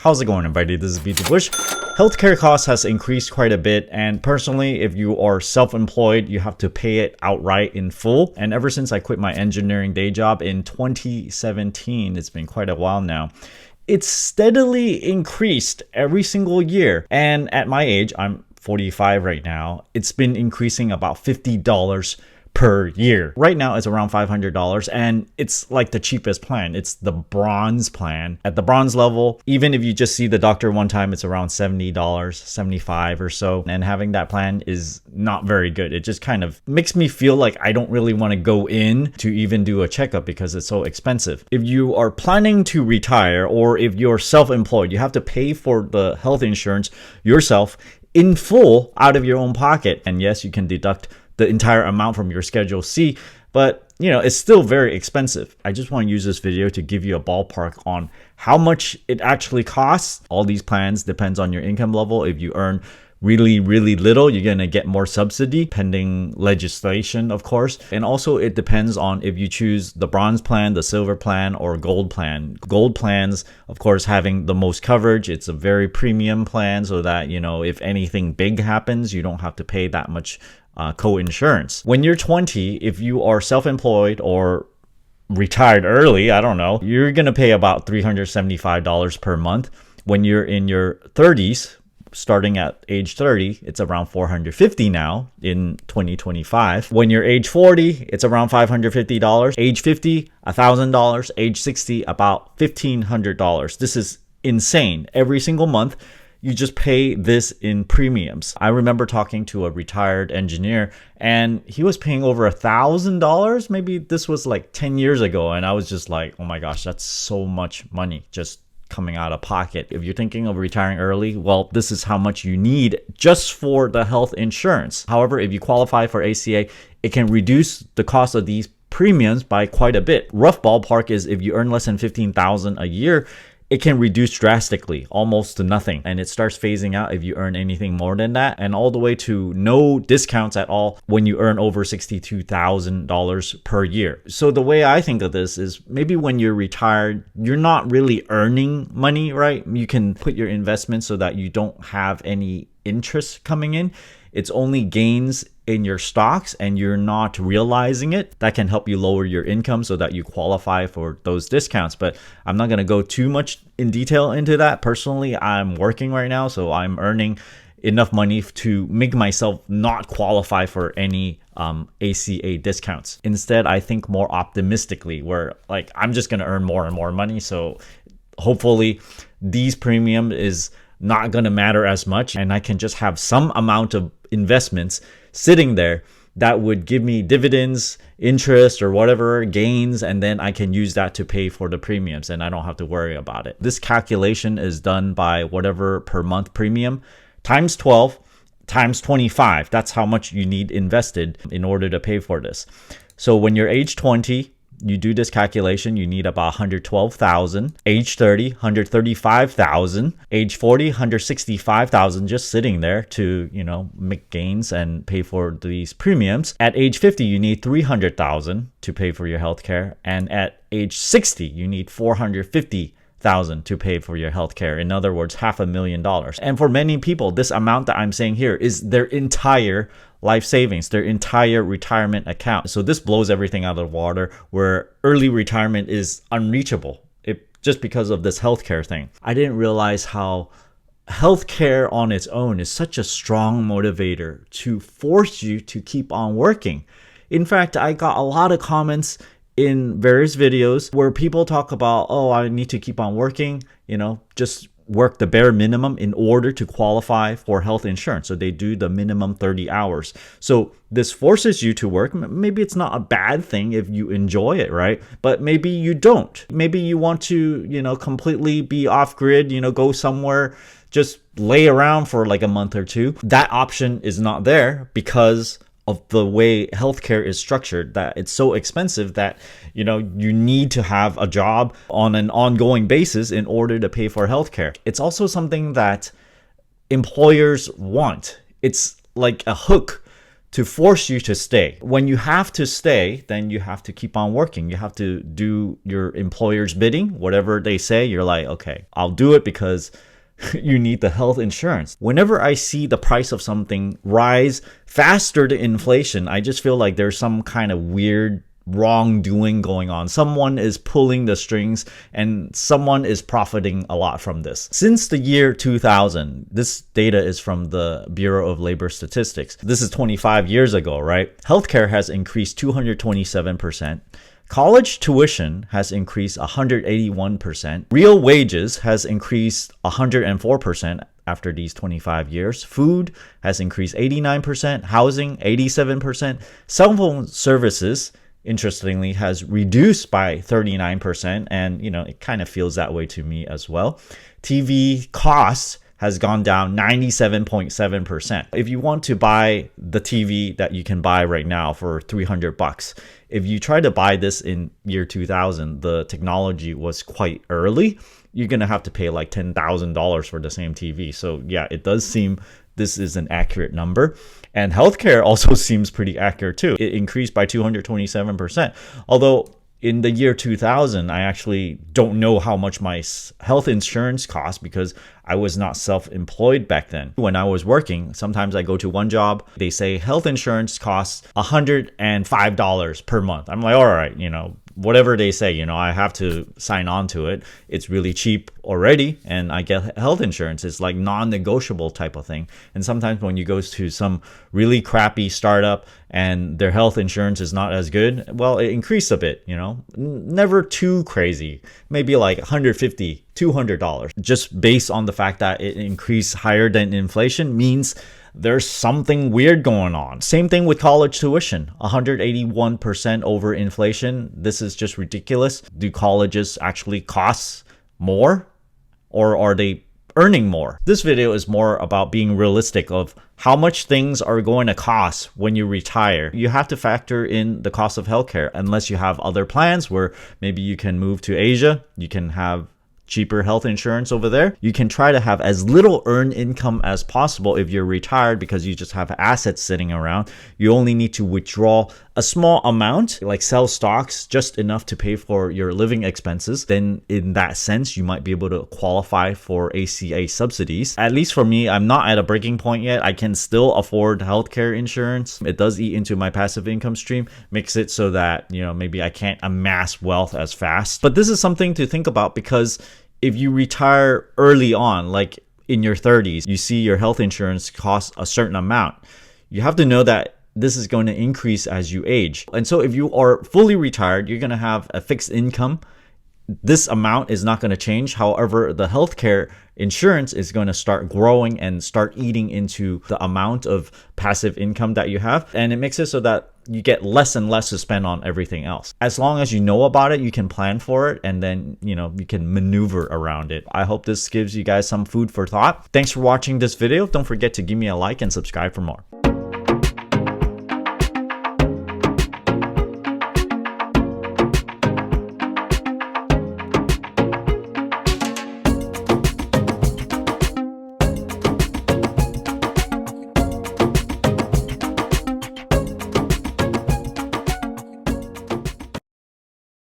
How's it going, everybody? This is BeatTheBush. Healthcare costs has increased quite a bit, and personally, if you are self-employed, you have to pay it outright in full. And ever since I quit my engineering day job in 2017, it's been quite a while now, it's steadily increased every single year. And at my age, I'm 45 right now, it's been increasing about $50 per year. Right now it's around $500, and it's like the cheapest plan. It's the bronze plan. At the bronze level, even if you just see the doctor one time, it's around $70, $75 or so. And having that plan is not very good. It just kind of makes me feel like I don't really want to go in to even do a checkup because it's so expensive. If you are planning to retire, or if you're self-employed, you have to pay for the health insurance yourself in full out of your own pocket. And yes, you can deduct the entire amount from your Schedule C, but it's still very expensive. I just want to use this video to give you a ballpark on how much it actually costs. All these plans depends on your income level. If you earn really little, you're gonna get more subsidy pending legislation, of course. And also it depends on if you choose the bronze plan, the silver plan, or gold plan. Gold plans, of course, having the most coverage. It's a very premium plan so that if anything big happens, you don't have to pay that much co-insurance. When you're 20, if you are self-employed or retired early, I don't know, you're gonna pay about $375 per month. When you're in your 30s, starting at age 30, it's around $450 now in 2025. When you're age 40, it's around $550. Age 50, $1,000. Age 60, about $1,500. This is insane. Every single month, you just pay this in premiums. I remember talking to a retired engineer, and he was paying over $1,000. Maybe this was like 10 years ago. And I was just like, oh my gosh, that's so much money just coming out of pocket. If you're thinking of retiring early, well, this is how much you need just for the health insurance. However, if you qualify for ACA, it can reduce the cost of these premiums by quite a bit. Rough ballpark is if you earn less than $15,000 a year, it can reduce drastically, almost to nothing. And it starts phasing out if you earn anything more than that, and all the way to no discounts at all when you earn over $62,000 per year. So the way I think of this is maybe when you're retired, you're not really earning money, right? You can put your investments so that you don't have any interest coming in. It's only gains in your stocks and you're not realizing it. That can help you lower your income so that you qualify for those discounts. But I'm not going to go too much in detail into that. Personally, I'm working right now, so I'm earning enough money to make myself not qualify for any ACA discounts. Instead, I think more optimistically, where like I'm just going to earn more and more money. So hopefully these premium is not going to matter as much, and I can just have some amount of investments sitting there that would give me dividends, interest, or whatever gains, and then I can use that to pay for the premiums and I don't have to worry about it. This calculation is done by whatever per month premium times 12 times 25. That's how much you need invested in order to pay for this. So when you're age 20, you do this calculation, you need about $112,000. Age 30, $135,000. Age 40, $165,000 just sitting there to, make gains and pay for these premiums. At age 50, you need $300,000 to pay for your healthcare. And at age 60, you need $450,000 to pay for your healthcare. In other words, $500,000. And for many people, this amount that I'm saying here is their entire life savings, their entire retirement account. So this blows everything out of the water, where early retirement is unreachable just because of this healthcare thing. I didn't realize how healthcare on its own is such a strong motivator to force you to keep on working. In fact, I got a lot of comments in various videos where people talk about, oh, I need to keep on working, just work the bare minimum in order to qualify for health insurance. So they do the minimum 30 hours. So this forces you to work. Maybe it's not a bad thing if you enjoy it, right? But maybe you don't. Maybe you want to, completely be off grid, go somewhere, just lay around for like a month or two. That option is not there because of the way healthcare is structured, that it's so expensive that you need to have a job on an ongoing basis in order to pay for healthcare. It's also something that employers want. It's like a hook to force you to stay. When you have to stay, then you have to keep on working. You have to do your employer's bidding. Whatever they say, you're like, okay, I'll do it because you need the health insurance. Whenever I see the price of something rise faster than inflation, I just feel like there's some kind of weird wrongdoing going on. Someone is pulling the strings and someone is profiting a lot from this. Since the year 2000, this data is from the Bureau of Labor Statistics. This is 25 years ago, right? Healthcare has increased 227%. College tuition has increased 181%. Real wages has increased 104% after these 25 years. Food has increased 89%. Housing, 87%. Cell phone services, interestingly, has reduced by 39%, and it kind of feels that way to me as well. TV costs has gone down 97.7%. If you want to buy the TV that you can buy right now for $300, if you try to buy this in year 2000, the technology was quite early. You're gonna have to pay like $10,000 for the same TV. So yeah, it does seem this is an accurate number. And healthcare also seems pretty accurate too. It increased by 227%. Although in the year 2000, I actually don't know how much my health insurance cost because I was not self-employed back then. When I was working, sometimes I go to one job, they say health insurance costs $105 per month. I'm like, all right, whatever they say, I have to sign on to it. It's really cheap already, and I get health insurance. It's like non-negotiable type of thing. And sometimes when you go to some really crappy startup and their health insurance is not as good, well, it increased a bit, never too crazy, maybe like $150, $200. Just based on the fact that it increased higher than inflation means there's something weird going on. Same thing with college tuition, 181% over inflation. This is just ridiculous. Do colleges actually cost more, or are they earning more? This video is more about being realistic of how much things are going to cost when you retire. You have to factor in the cost of healthcare, unless you have other plans where maybe you can move to Asia, you can have cheaper health insurance over there. You can try to have as little earned income as possible if you're retired because you just have assets sitting around. You only need to withdraw a small amount, like sell stocks, just enough to pay for your living expenses. Then in that sense, you might be able to qualify for ACA subsidies. At least for me, I'm not at a breaking point yet. I can still afford healthcare insurance. It does eat into my passive income stream, makes it so that, maybe I can't amass wealth as fast. But this is something to think about because if you retire early on, like in your 30s, you see your health insurance costs a certain amount. You have to know that this is going to increase as you age. And so if you are fully retired, you're going to have a fixed income. This amount is not going to change. However, the healthcare insurance is going to start growing and start eating into the amount of passive income that you have. And it makes it so that you get less and less to spend on everything else. As long as you know about it, you can plan for it, and then, you can maneuver around it. I hope this gives you guys some food for thought. Thanks for watching this video. Don't forget to give me a like and subscribe for more.